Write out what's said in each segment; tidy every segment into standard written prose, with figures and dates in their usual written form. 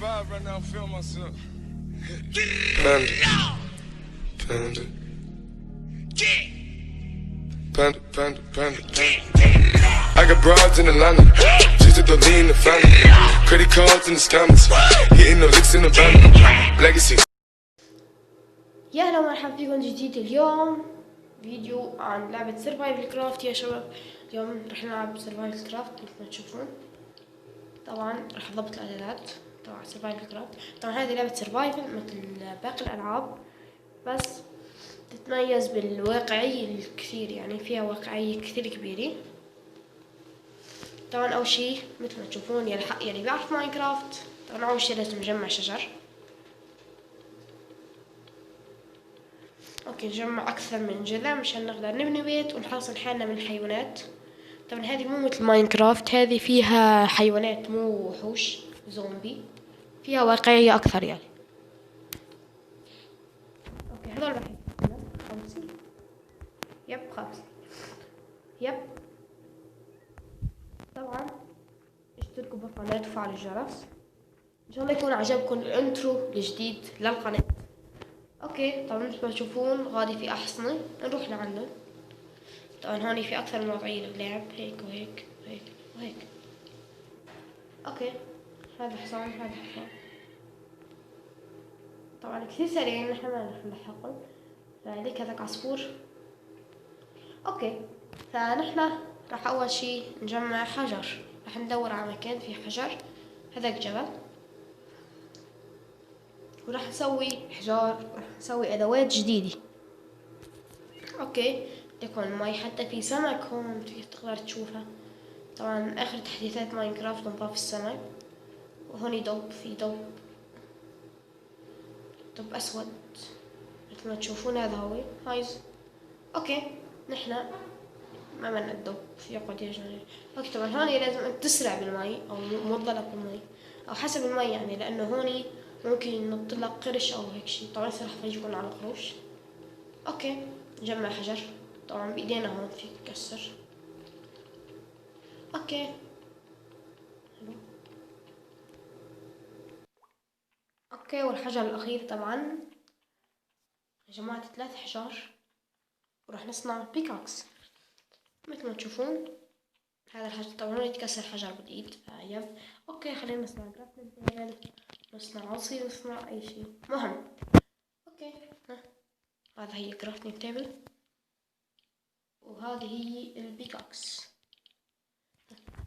vibe right now, feel myself. Panda. I got broads in Atlanta, just at the lean, the family. Credit cards and the scammers, hitting the licks in the van. Legacy. يا هلا ومرحبا فيكم جديد. اليوم فيديو عن لعبة سرفايفل كرافت يا شباب. اليوم رح نلعب سرفايفل كرافت مثل ما تشوفون. طبعا رح اضبط الاعدادات تبع سرفايفل كرافت. طبعا هذه لعبة سرفايفل مثل باقي الالعاب، بس تتميز بالواقعية الكثير، يعني فيها واقعية كثير كبيرة. طبعا اول شي مثل ما تشوفون يلي بيعرف ماينكرافت، طبعا اول شي لازم نجمع شجر. اوكي، نجمع اكثر من جذع مشان نقدر نبني بيت ونحصن حالنا من الحيوانات. طبعا هذه مو مثل ماينكرافت، هذه فيها حيوانات مو وحوش زومبي، فيها واقعية اكثر يعني. اوكي هذول راح يكونوا خمسة. خمسة. طبعا اشتركوا بالقناة وفعلوا الجرس. ان شاء الله يكون عجبكم الانترو الجديد للقناة. اوكي طبعا مثل ما تشوفون غادي في احصنة، نروح لعنده. طبعا هون في اكثر من وضعية للعب، هيك وهيك وهيك وهيك. اوكي هذا حصان هذا حصان، طبعا كثير سريعين، نحن ما رح نلحقهم. فهذيك هذاك عصفور. اوكي فنحن راح اول شي نجمع حجر، راح ندور على مكان فيه حجر، هذاك جبل، وراح نسوي حجار، راح نسوي ادوات جديدة. اوكي لكم المي، حتى في سمك هون تقدر تشوفها. طبعا اخر تحديثات ماينكرافت نضاف السمك. وهون في دب اسود مثل ما تشوفون، هذا هو هايز. اوكي نحنا ما بدنا الدب يقعد يجري. اوكي طبعا هون لازم تسرع بالمي او منطلق بالمي او حسب المي يعني، لانه هون ممكن ينط لك قرش او هيك شيء. طبعا هسه رح افرجيكم على القروش. اوكي نجمع حجر، طبعا بايدينا هون فيك تكسر. اوكي حلو. اوكي والحجر الاخير طبعا جمعت 3 حجار وراح نصنع بيكاكس مثل ما تشوفون. هذا الحجر طبعا يتكسر حجر بالايد فيب. اوكي خلينا نصنع كرافتنج تيبل، نصنع عصي، نصنع اي شيء مهم. اوكي هذا هي كرافتنج تيبل، وهذه هي البيكاكس.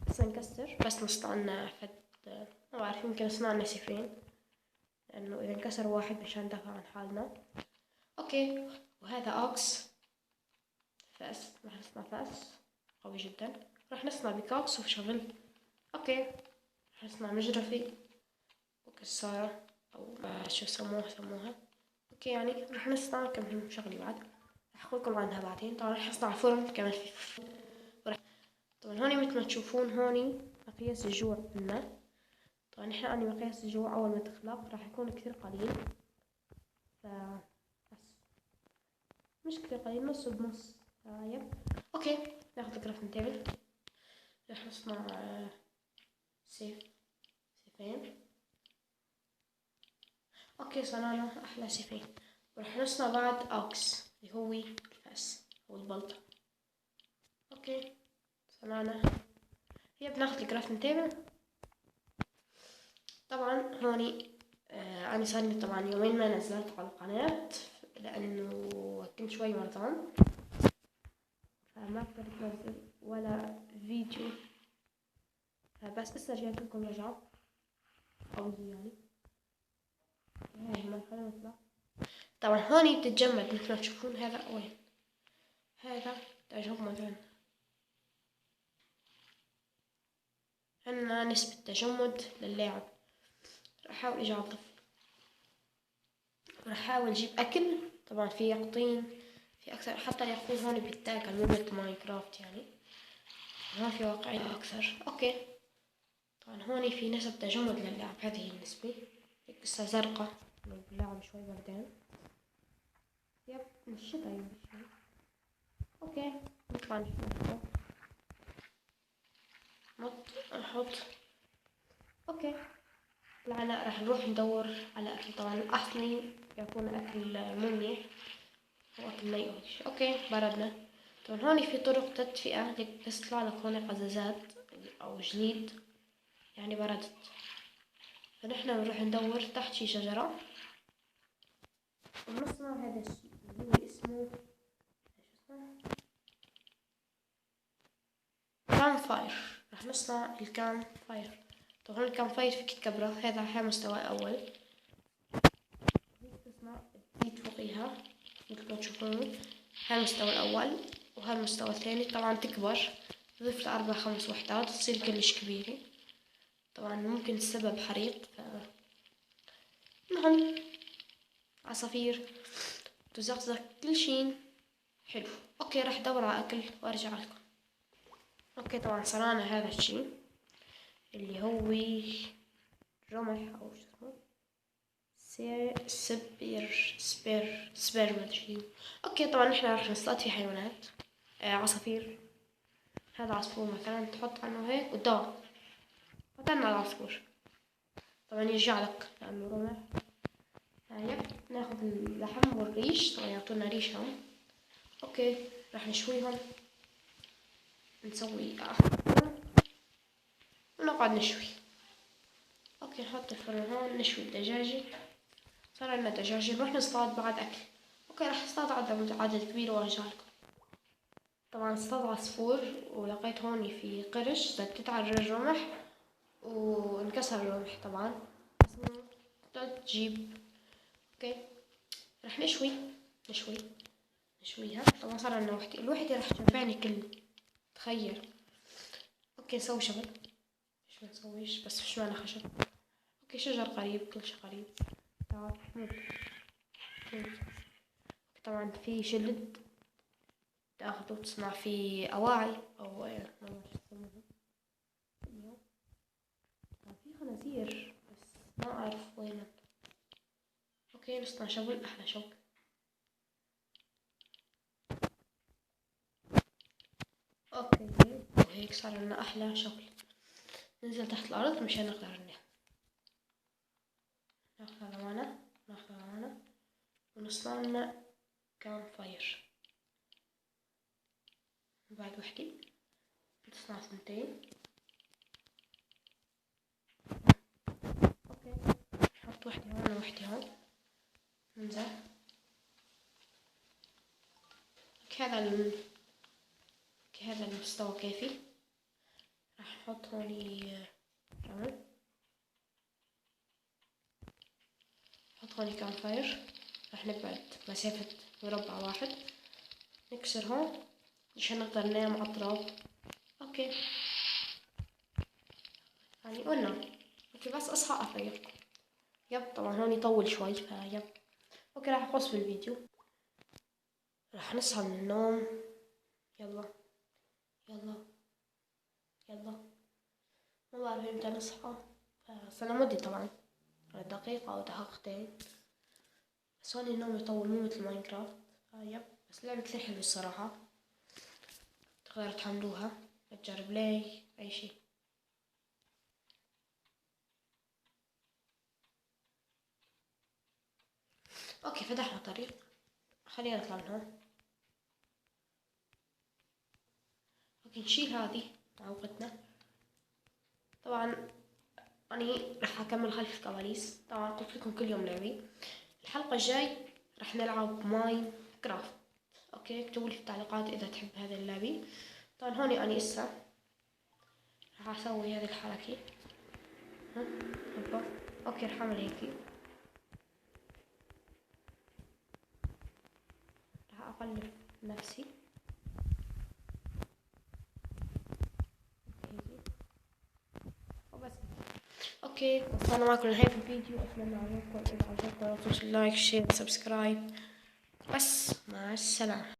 بس نكسر، بس نصنع لنا فد، ما بعرف يمكن نصنع لنا سيفين، لانه اذا انكسر واحد مشان ندافع عن حالنا. اوكي وهذا اوكس فاس، راح نصنع فاس قوي جدا. راح نصنع بيكاكس وشغل. اوكي راح نصنع مجرفة وكسارة او شو سموها. اوكي يعني راح نصنع كم شغلة بعد، راح احكيلكم عنها بعدين. طبعا راح نصنع فرن كمان في طبعا هوني مثل ما تشوفون هوني مقياس الجوع عنا. طبعا نحن عندي مقياس الجوع اول ما تخلق راح يكون كثير قليل، بس مش كثير قليل، نص بنص. يب اوكي ناخذ الكرافتنج تيبل، راح نصنع سيفين. اوكي صنعنا احلى سيفين، وراح نصنع بعد اوكس اللي هو الفاس او البلطة. اوكي صنعنا. هي بناخذ الكرافتنج تيبل. طبعا هوني انا صار لي طبعا يومين ما نزلت على القناة لانه كنت شوي مرضان، فما قدرت انزل ولا فيديو. بس لسه رجعت لكم رجعة قوية يعني. هاي المرحلة نطلع. طبعا هوني بتتجمد مثل ما تشوفون. هذا وين؟ هذا تجمد عندنا نسبة تجمد للاعب. راح احاول اجي اعطف، راح احاول اجيب اكل. طبعا في يقطين، في اكثر، حتى اليقطين هون بيتاكل مو مثل ماينكرافت يعني، ما في واقعية اكثر. اوكي طبعا هون في نسب تجمد للاعب، هذه هي النسبة. هيك لسه زرقاء اللعب شوي بردان. يب من الشتا يمكن. اوكي نطلع نشوف نط نحط. اوكي طلعنا راح نروح ندور على أكل. طبعا الأصلي يعطونا أكل مو منيح، هو أكل ني أو شي. أوكي بردنا. طبعا هون في طرق تدفئة، بس يطلع لك هون قزازات أو جليد، يعني بردت. فنحن بنروح ندور تحت شي شجرة وبنصنع هذا الشي اللي هو اسمه كام فاير. راح نصنع الكام فاير. طبعا الكام فاير في كبرة، هذا مستوى أول. تصنع تزيد فوقيها مثل ما تشوفون، هذا المستوى الأول وهذا المستوى الثاني. طبعا تكبر، تضيف لها 4 5 وحدات تصير كلش كبيرة. طبعا ممكن تسبب حريق. المهم عصافير تزقزق كل شي حلو. اوكي راح ادور على اكل وارجع لكم. اوكي طبعا صنعنا هذا الشي اللي هو رمح او شو اسمه سبير مدري. اوكي طبعا نحن راح نصطاد في حيوانات، عصافير. هذا عصفور مثلا تحط عنه هيك والدواء حطينا على العصفور، طبعا يرجع لك لانه رمح. يب ناخذ اللحم والريش، طبعا يعطونا ريشهم. اوكي راح نشويهم، نسوي ونقعد نشوي. اوكي نحط الفرن هون نشوي الدجاجة. صار عندنا دجاجة، نروح نصطاد بعد اكل. اوكي راح اصطاد عدد كبير وارجع لكم. طبعا اصطاد عصفور ولقيت هون في قرش زدت على الرمح وانكسر الرمح. طبعا تجيب. اوكي راح نشويها. طبعا صار عندنا الوحدة راح تنفعني كل، تخيل. اوكي نسوي شغل، ايش ما نسويش بس مش معنا خشب. اوكي شجر قريب، كل شي قريب. تعال طبعا في جلد تاخذه تصنع فيه اواعي او ما بعرف شو يسموها. في خنازير بس ما اعرف وينهم. اوكي نصنع شغل، احلى شغل. اوكي وهيك صار لنا احلى شغل. ننزل تحت الارض مشان نقدر ننام. ناخذ معنا ونصنع لنا كام فاير. بعد وحدة نصنع 2. اوكي نحط وحدة هون ووحدة هون. ننزل هذا المستوى كافي. راح نحط هوني رمل، نحط هوني كام فاير. راح نبعد مسافة مربع واحد، نكسر هون عشان نقدر ننام على التراب. اوكي يعني ونام. اوكي بس اصحى افيق. يب طبعا هون يطول شوي فيب. اوكي راح اقص بالفيديو. راح نصحى من النوم. يلا ما بعرف امتى نصحى، صار مدة طبعا دقيقة او دقيقتين. بس هون النوم يطول مو مثل ماينكرافت. يب بس لعبة كثير حلوة الصراحة، تقدروا تحملوها متجر بلاي اي شي. اوكي فتحنا طريق، خلينا نطلع من هون. اوكي نشيل هذه عوقتنا. طبعا اني راح اكمل خلف الكواليس. طبعا قلت لكم كل يوم لعبي. الحلقة الجاي راح نلعب ماين كرافت. اوكي اكتبوا لي في التعليقات اذا تحب هذا اللعبة. طبعا هوني اني اسا راح اسوي هذه الحركة. هبا اوكي راح اعمل هيك، راح اقلب نفسي وبس. اوكي وصلنا معكم لنهاية الفيديو. اتمنى عجبكم. اذا عجبكم لا تنسوا اللايك شير سبسكرايب. بس مع السلامة.